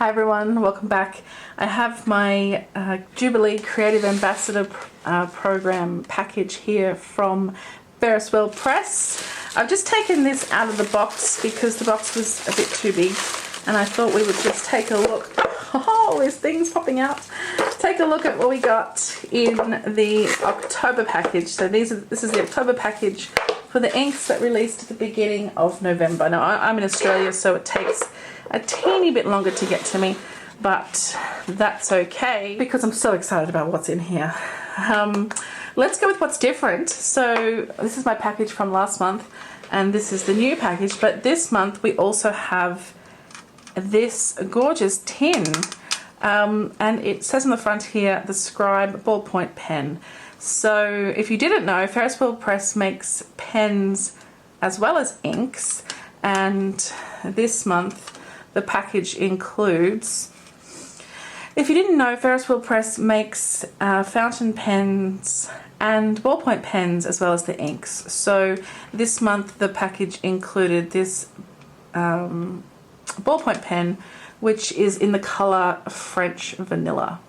Hi everyone, welcome back. I have my Jubilee Creative Ambassador Program package here from Ferris Press. I've just taken this out of the box because the box was a bit too big and I thought we would just take a look. Oh, there's things popping out. Take a look at what we got in the October package. So this is the October package for the inks that released at the beginning of November. Now I'm in Australia, so it takes a teeny bit longer to get to me, but that's okay because I'm so excited about what's in here. Let's go with what's different. So this is my package from last month and this is the new package, but this month we also have this gorgeous tin and it says on the front here the Scribe ballpoint pen. So if you didn't know, Ferris Press makes pens as well as inks, and this month the package includes, if you didn't know, Ferris Press makes fountain pens and ballpoint pens as well as the inks. So this month the package included this ballpoint pen, which is in the color French Vanilla.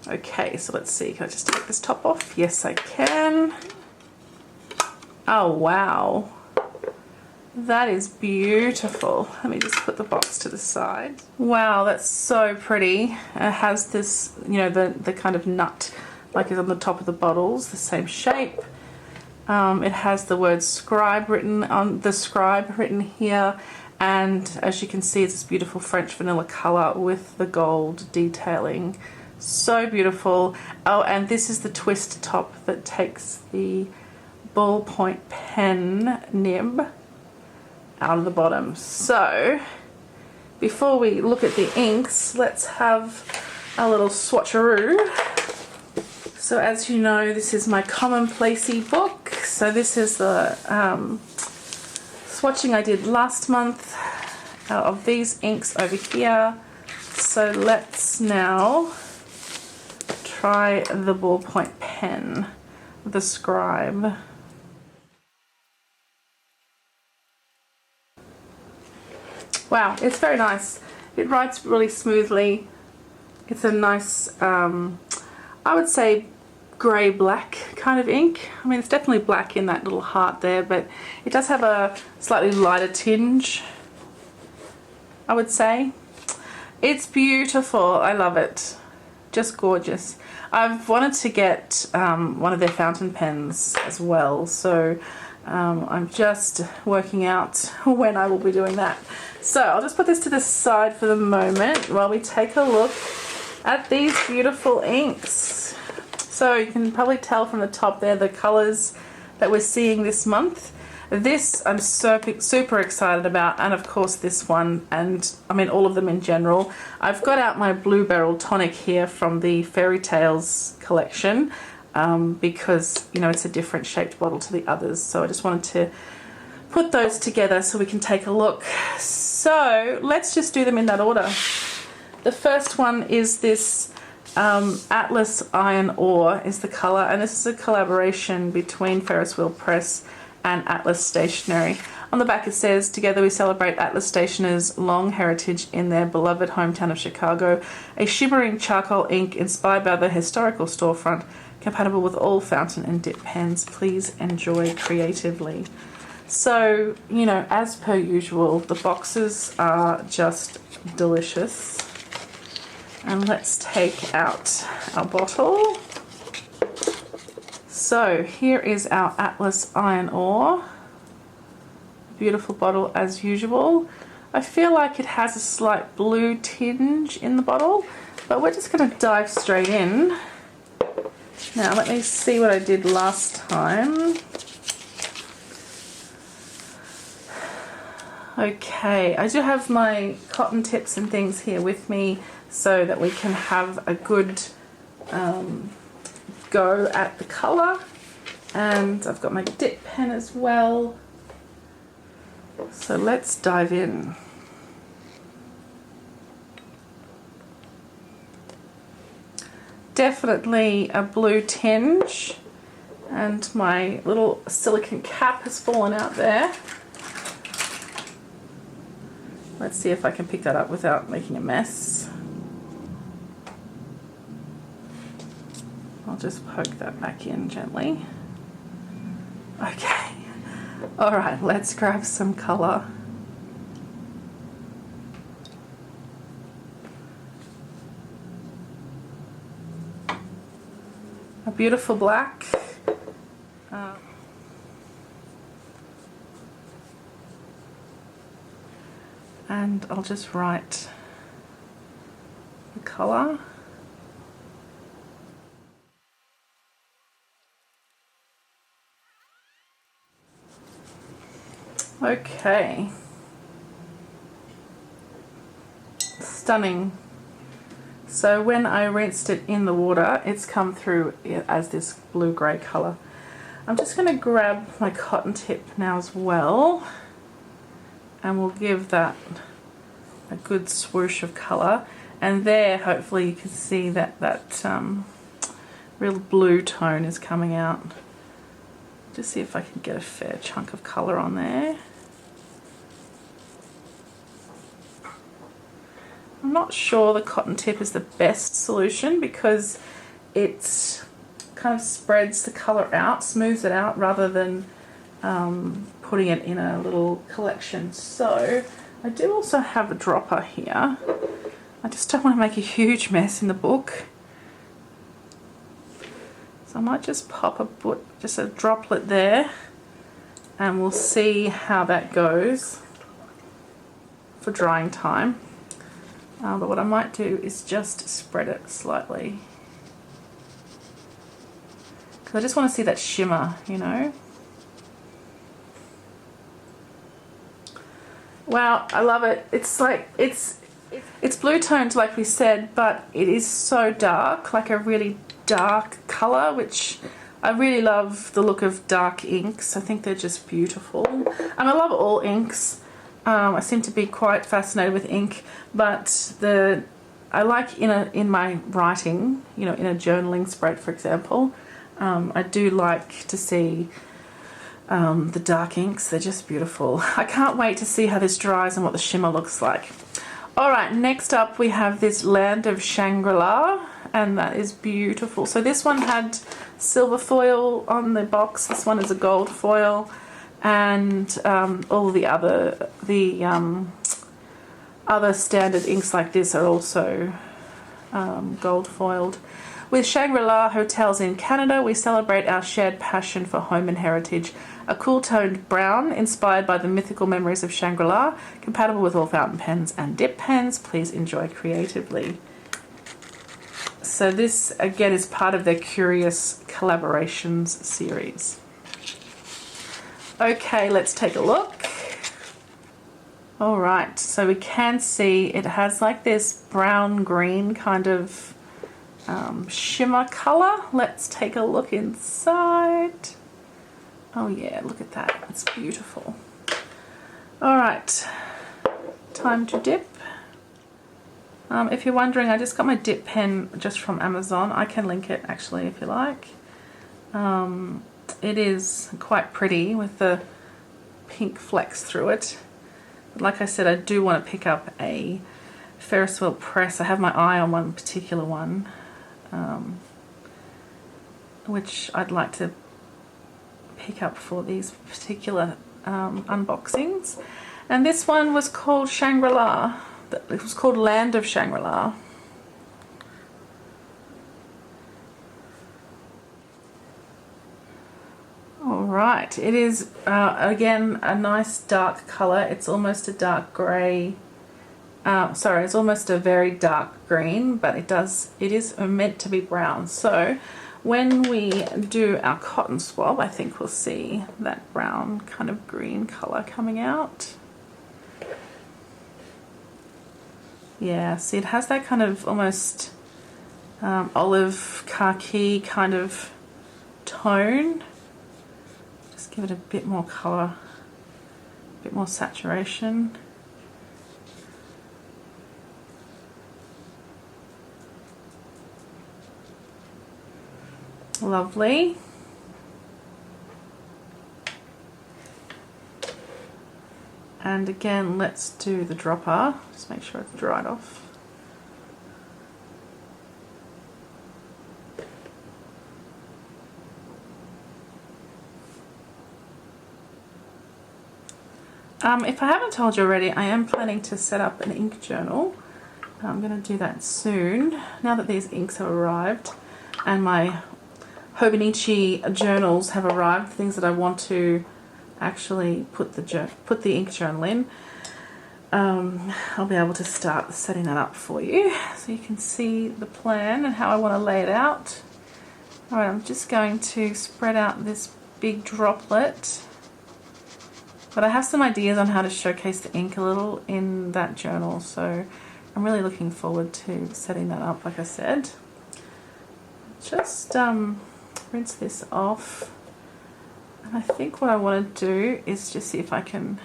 Okay, so let's see, can I just take this top off? Yes, I can. Oh, wow. That is beautiful. Let me just put the box to the side. Wow, that's so pretty. It has this, you know, the kind of nut like is on the top of the bottles, the same shape. It has the word Scribe written on the Scribe written here, and as you can see, it's this beautiful French Vanilla color with the gold detailing. So beautiful. Oh, and this is the twist top that takes the ballpoint pen nib out of the bottom. So before we look at the inks, let's have a little swatcheroo. So as you know, this is my commonplacey book. So this is the swatching I did last month of these inks over here. So let's now try the ballpoint pen, the Scribe. Wow, it's very nice. It writes really smoothly. It's a nice, I would say, grey-black kind of ink. I mean, it's definitely black in that little heart there, but it does have a slightly lighter tinge, I would say. It's beautiful. I love it. Just gorgeous. I've wanted to get one of their fountain pens as well, so I'm just working out when I will be doing that. So I'll just put this to the side for the moment while we take a look at these beautiful inks. So you can probably tell from the top there the colors that we're seeing this month. This I'm super excited about, and of course this one, and I mean all of them in general. I've got out my Blue Beryl tonic here from the Fairy Tales collection because, you know, it's a different shaped bottle to the others, so I just wanted to put those together so we can take a look. So let's just do them in that order. The first one is this Atlas Iron Ore is the color, and this is a collaboration between Ferris Press and Atlas Stationery. On the back it says, "Together we celebrate Atlas Stationers' long heritage in their beloved hometown of Chicago. A shimmering charcoal ink inspired by the historical storefront, compatible with all fountain and dip pens. Please enjoy creatively." So, you know, as per usual, the boxes are just delicious. And let's take out our bottle. So here is our Atlas Iron Ore. Beautiful bottle as usual. I feel like it has a slight blue tinge in the bottle, but we're just going to dive straight in. Now let me see what I did last time. Okay, I do have my cotton tips and things here with me so that we can have a good go at the colour, and I've got my dip pen as well, so let's dive in. Definitely a blue tinge, and my little silicone cap has fallen out there. Let's see if I can pick that up without making a mess. I'll just poke that back in gently. Okay. All right, let's grab some color. A beautiful black. And I'll just write the color. Okay. Stunning. So when I rinsed it in the water, it's come through as this blue-grey color. I'm just going to grab my cotton tip now as well, and we'll give that a good swoosh of color. And there, hopefully you can see that real blue tone is coming out. Just see if I can get a fair chunk of color on there. I'm not sure the cotton tip is the best solution because it kind of spreads the color out, smooths it out, rather than putting it in a little collection. So I do also have a dropper here. I just don't want to make a huge mess in the book. So I might just pop just a droplet there, and we'll see how that goes for drying time. But what I might do is just spread it slightly, because I just want to see that shimmer, you know. Wow, I love it. It's like it's blue toned like we said, but it is so dark, like a really dark color, which I really love the look of dark inks. I think they're just beautiful. And I love all inks. I seem to be quite fascinated with ink, but I like in my writing, you know, in a journaling spread, for example, I do like to see the dark inks. They're just beautiful. I can't wait to see how this dries and what the shimmer looks like. Alright, next up we have this Land of Shangri-La, and that is beautiful. So this one had silver foil on the box, this one is a gold foil, and all the other standard inks like this are also gold foiled. With Shangri-La Hotels in Canada, we celebrate our shared passion for home and heritage. A cool-toned brown inspired by the mythical memories of Shangri-La, compatible with all fountain pens and dip pens. Please enjoy creatively. So this again is part of their Curious Collaborations series. Okay, let's take a look. Alright, so we can see it has like this brown-green kind of shimmer color. Let's take a look inside. Oh yeah, look at that, it's beautiful. Alright, time to dip. If you're wondering, I just got my dip pen just from Amazon. I can link it actually if you like. It is quite pretty with the pink flecks through it. But like I said, I do want to pick up a Ferris wheel press. I have my eye on one particular one, which I'd like to pick up for these particular unboxings. And this one was called Shangri-La. It was called Land of Shangri-La. Alright, it is again a nice dark colour. It's almost a dark grey. Sorry, it's almost a very dark green, but it is meant to be brown. So when we do our cotton swab, I think we'll see that brown kind of green colour coming out. Yeah, see, it has that kind of almost olive khaki kind of tone. Just give it a bit more colour, a bit more saturation. Lovely. And again, let's do the dropper. Just make sure it's dried off. If I haven't told you already, I am planning to set up an ink journal. I'm going to do that soon, now that these inks have arrived and my Hobonichi journals have arrived, things that I want to actually put the ink journal in. I'll be able to start setting that up for you so you can see the plan and how I want to lay it out. Alright, I'm just going to spread out this big droplet. But I have some ideas on how to showcase the ink a little in that journal, so I'm really looking forward to setting that up, like I said. Just rinse this off. And I think what I want to do is just see if I can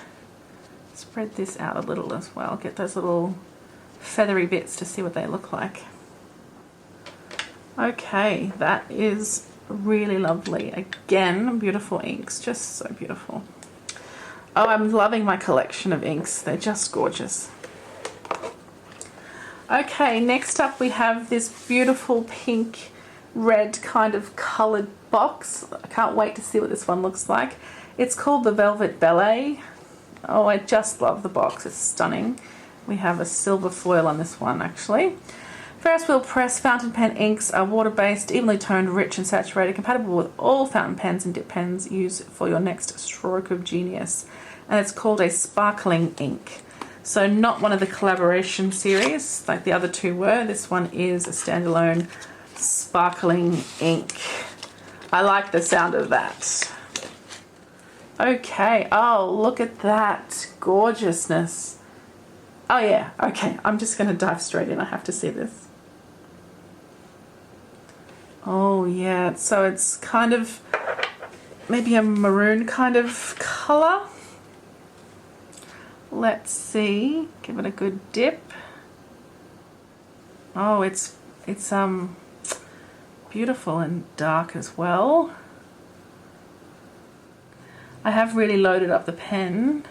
spread this out a little as well. Get those little feathery bits to see what they look like. Okay, that is really lovely. Again, beautiful inks, just so beautiful. Oh, I'm loving my collection of inks. They're just gorgeous. Okay, next up we have this beautiful pink red kind of coloured box. I can't wait to see what this one looks like. It's called the Velvet Ballet. Oh, I just love the box. It's stunning. We have a silver foil on this one actually. Ferris wheel press fountain pen inks are water-based, evenly toned, rich and saturated, compatible with all fountain pens and dip pens. Use for your next stroke of genius. And it's called a sparkling ink. So not one of the collaboration series like the other two were. This one is a standalone sparkling ink. I like the sound of that. Okay, oh, look at that gorgeousness. Oh yeah, okay, I'm just going to dive straight in. I have to see this. Oh yeah, so it's kind of maybe a maroon kind of color. Let's see, give it a good dip. Oh, it's beautiful and dark as well. I have really loaded up the pen.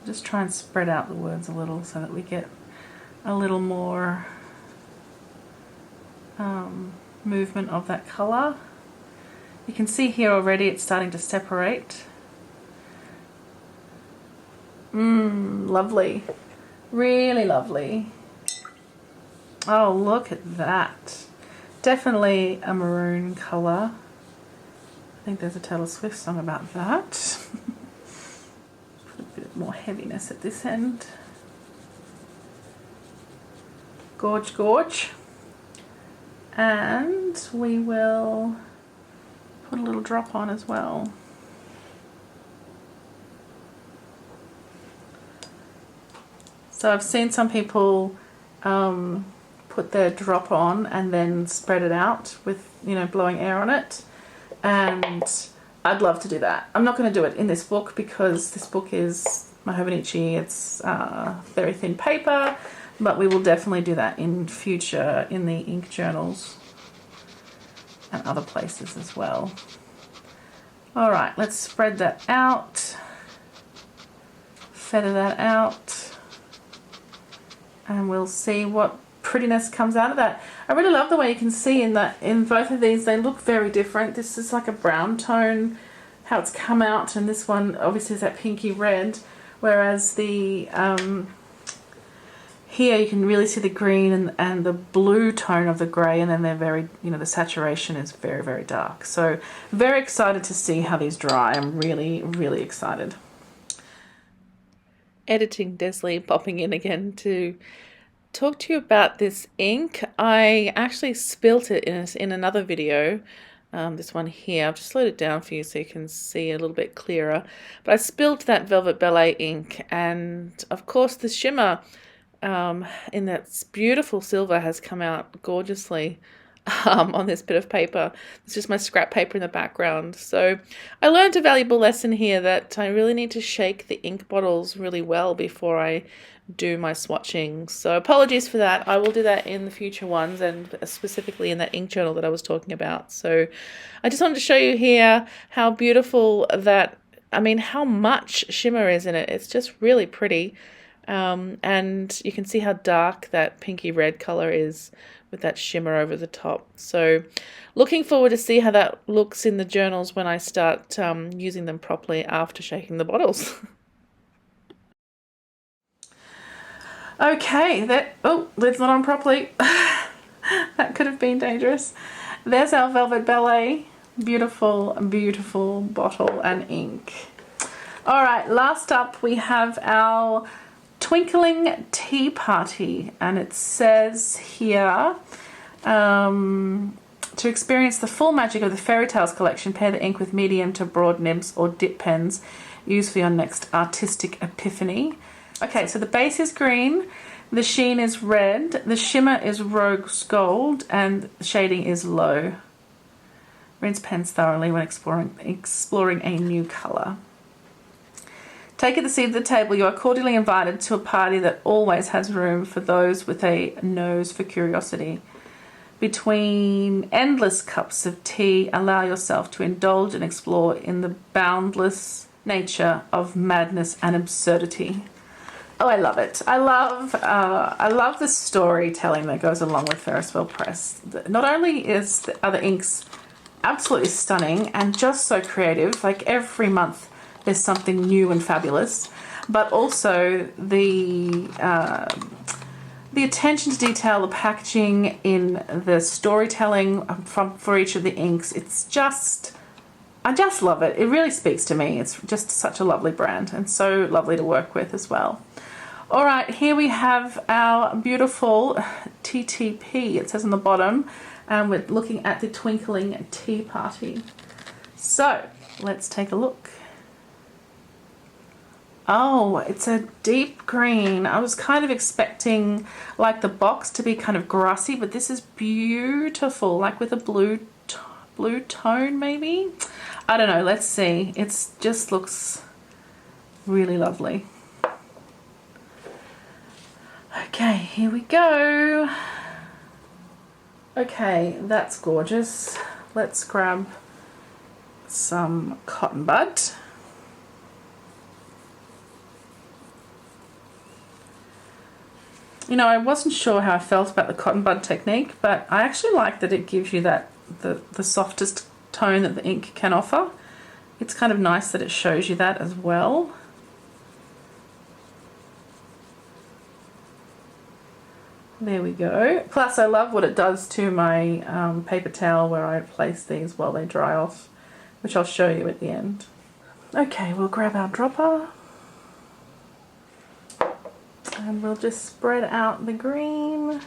Just try and spread out the words a little so that we get a little more movement of that color. You can see here already it's starting to separate. Lovely. Really lovely. Oh, look at that. Definitely a maroon color. I think there's a Taylor Swift song about that. Put a bit more heaviness at this end. Gorge, gorge. And we will put a little drop on as well. So I've seen some people put their drop on and then spread it out with, you know, blowing air on it. And I'd love to do that. I'm not going to do it in this book because this book is my Hobonichi. It's very thin paper, but we will definitely do that in future in the ink journals and other places as well. All right, let's spread that out, feather that out, and we'll see what prettiness comes out of that. I really love the way you can see in that in both of these they look very different. This is like a brown tone, how it's come out, and this one obviously is that pinky red, whereas the here you can really see the green and the blue tone of the grey, and then they're very, you know, the saturation is very, very dark. So very excited to see how these dry. I'm really, really excited. Editing Desley popping in again to talk to you about this ink. I actually spilt it in another video, this one here. I've just slowed it down for you so you can see a little bit clearer. But I spilled that Velvet Ballet ink, and of course the shimmer in that beautiful silver has come out gorgeously on this bit of paper. It's just my scrap paper in the background. So I learned a valuable lesson here that I really need to shake the ink bottles really well before I do my swatching. So apologies for that. I will do that in the future ones, and specifically in that ink journal that I was talking about. So I just wanted to show you here how beautiful that I mean, how much shimmer is in it. It's just really pretty. And you can see how dark that pinky red color is with that shimmer over the top. So looking forward to see how that looks in the journals when I start using them properly after shaking the bottles. Okay, lid's not on properly. That could have been dangerous. There's our Velvet Ballet. Beautiful, beautiful bottle and ink. All right, last up we have our Twinkling Tea Party, and it says here, to experience the full magic of the Fairy Tales collection, pair the ink with medium to broad nibs or dip pens. Use for your next artistic epiphany. Okay, so the base is green, the sheen is red, the shimmer is rose gold, and the shading is low. Rinse pens thoroughly when exploring a new colour. Take at the seat of the table. You are cordially invited to a party that always has room for those with a nose for curiosity. Between endless cups of tea, allow yourself to indulge and explore in the boundless nature of madness and absurdity. Oh, I love it. I love the storytelling that goes along with Ferris Wheel Press. Not only are the inks absolutely stunning and just so creative, like every month there's something new and fabulous, but also the attention to detail, the packaging in the storytelling for each of the inks. I just love it. It really speaks to me. It's just such a lovely brand and so lovely to work with as well. All right, here we have our beautiful TTP, it says on the bottom, and we're looking at the Twinkling Tea Party. So let's take a look. Oh, it's a deep green. I was kind of expecting like the box to be kind of grassy, but this is beautiful, like with a blue tone maybe. I don't know, let's see. It just looks really lovely. Okay, here we go. Okay, that's gorgeous. Let's grab some cotton bud. You know, I wasn't sure how I felt about the cotton bud technique, but I actually like that it gives you that the softest tone that the ink can offer. It's kind of nice that it shows you that as well. There we go. Plus I love what it does to my paper towel where I place these while they dry off, which I'll show you at the end. Okay, we'll grab our dropper and we'll just spread out the green.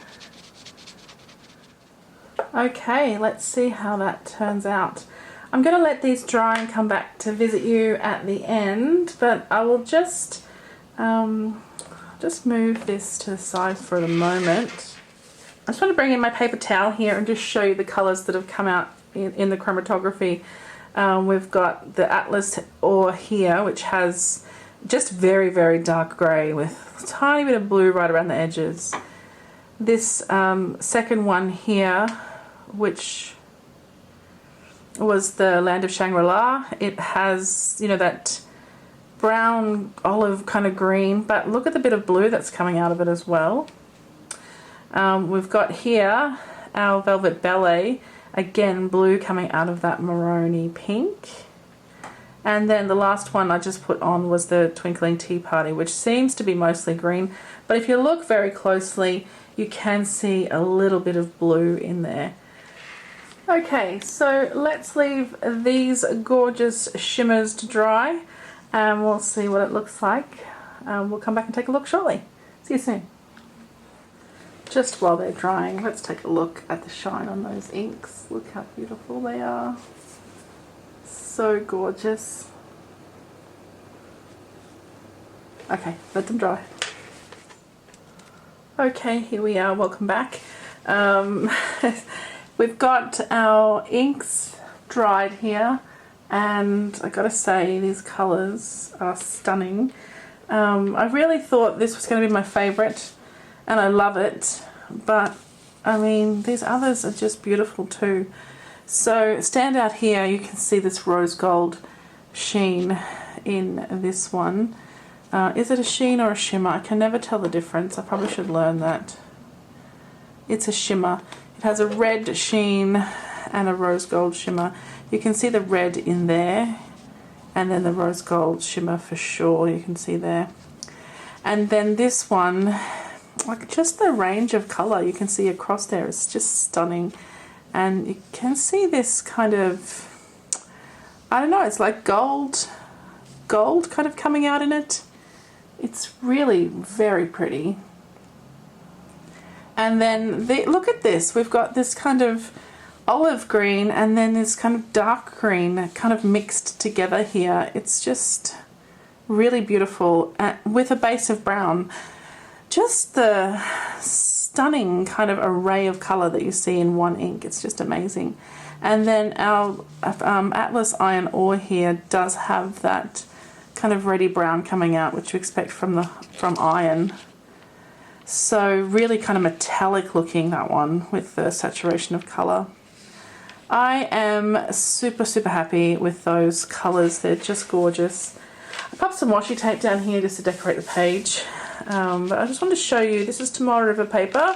Okay, let's see how that turns out. I'm going to let these dry and come back to visit you at the end, but I will just move this to the side for the moment. I just want to bring in my paper towel here and just show you the colours that have come out in the chromatography. We've got the Atlas ore here, which has just very, very dark grey with a tiny bit of blue right around the edges. This second one here, which was the Land of Shangri-La, it has, you know, that brown olive kind of green, but look at the bit of blue that's coming out of it as well. We've got here our Velvet Ballet, again blue coming out of that maroony pink. And then the last one I just put on was the Twinkling Tea Party, which seems to be mostly green, but if you look very closely you can see a little bit of blue in there. Okay, so let's leave these gorgeous shimmers to dry and we'll see what it looks like. We'll come back and take a look shortly. See you soon. Just while they're drying, let's take a look at the shine on those inks. Look how beautiful they are. So gorgeous. Okay, let them dry. Okay, here we are. Welcome back. We've got our inks dried here, and I gotta say these colours are stunning. I really thought this was going to be my favourite, and I love it, but I mean these others are just beautiful too. So stand out here, you can see this rose gold sheen in this one. Is it a sheen or a shimmer? I can never tell the difference. I probably should learn that. It's a shimmer. It has a red sheen and a rose gold shimmer. You can see the red in there, and then the rose gold shimmer for sure, you can see there. And then this one, like just the range of colour you can see across there is just stunning. And you can see this kind of, I don't know, it's like gold kind of coming out in it. It's really very pretty. And then look at this, we've got this kind of olive green and then this kind of dark green kind of mixed together here. It's just really beautiful with a base of brown. Just the stunning kind of array of colour that you see in one ink. It's just amazing. And then our Atlas Iron Ore here does have that kind of reddy brown coming out, which you expect from iron. So really kind of metallic looking, that one, with the saturation of colour. I am super, super happy with those colours. They're just gorgeous. I popped some washi tape down here just to decorate the page. But I just wanted to show you, this is Tomoe River paper.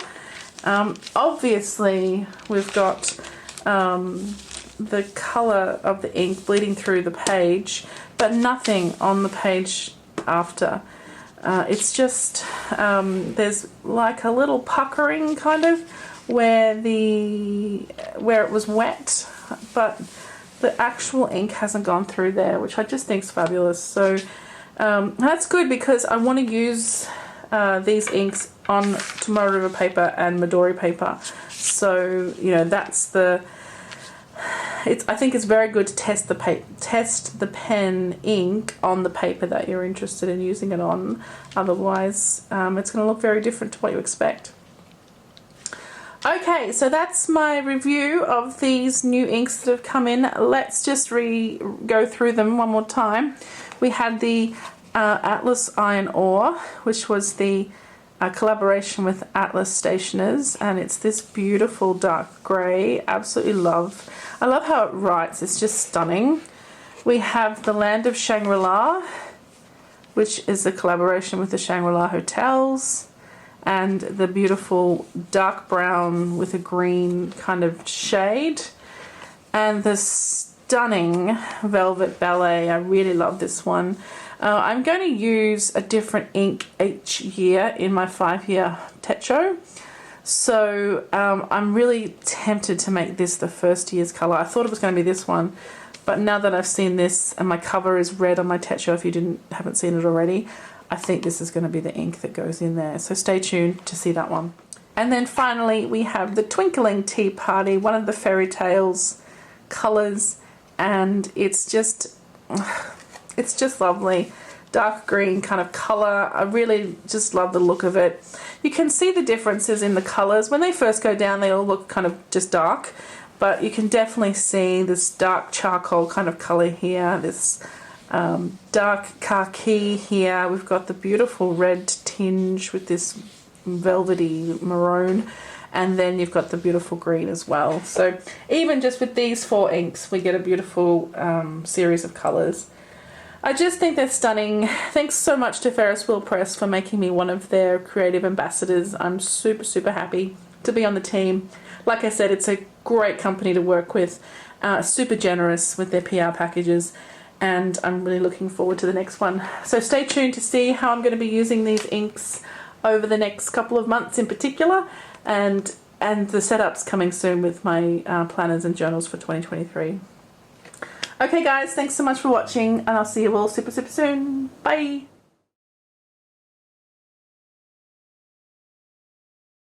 Obviously, we've got the colour of the ink bleeding through the page, but nothing on the page after. It's just, there's like a little puckering kind of where it was wet, but the actual ink hasn't gone through there, which I just think is fabulous. So that's good because I want to use these inks on Tomoe River paper and Midori paper. So, you know, that's the... I think it's very good to test the pen ink on the paper that you're interested in using it on. Otherwise, it's going to look very different to what you expect. Okay, so that's my review of these new inks that have come in. Let's just go through them one more time. We had the Atlas Iron Ore, which was the collaboration with Atlas Stationers, and it's this beautiful dark grey. Absolutely love. I love how it writes. It's just stunning. We have the Land of Shangri-La, which is a collaboration with the Shangri-La Hotels, and the beautiful dark brown with a green kind of shade, and the stunning Velvet Ballet. I really love this one. I'm going to use a different ink each year in my 5-year techo. So I'm really tempted to make this the first year's colour. I thought it was going to be this one, but now that I've seen this and my cover is red on my techo, if you haven't seen it already, I think this is going to be the ink that goes in there. So stay tuned to see that one. And then finally we have the Twinkling Tea Party, one of the fairy tales colours, and it's just lovely. Dark green kind of colour. I really just love the look of it. You can see the differences in the colours. When they first go down, they all look kind of just dark, but you can definitely see this dark charcoal kind of colour here, this dark khaki here. We've got the beautiful red tinge with this velvety maroon, and then you've got the beautiful green as well. So even just with these 4 inks, we get a beautiful series of colours. I just think they're stunning. Thanks so much to Ferris Press for making me one of their creative ambassadors. I'm super, super happy to be on the team. Like I said, it's a great company to work with, super generous with their PR packages, and I'm really looking forward to the next one. So stay tuned to see how I'm going to be using these inks over the next couple of months in particular, and the setup's coming soon with my planners and journals for 2023. Okay guys, thanks so much for watching, and I'll see you all super, super soon. Bye!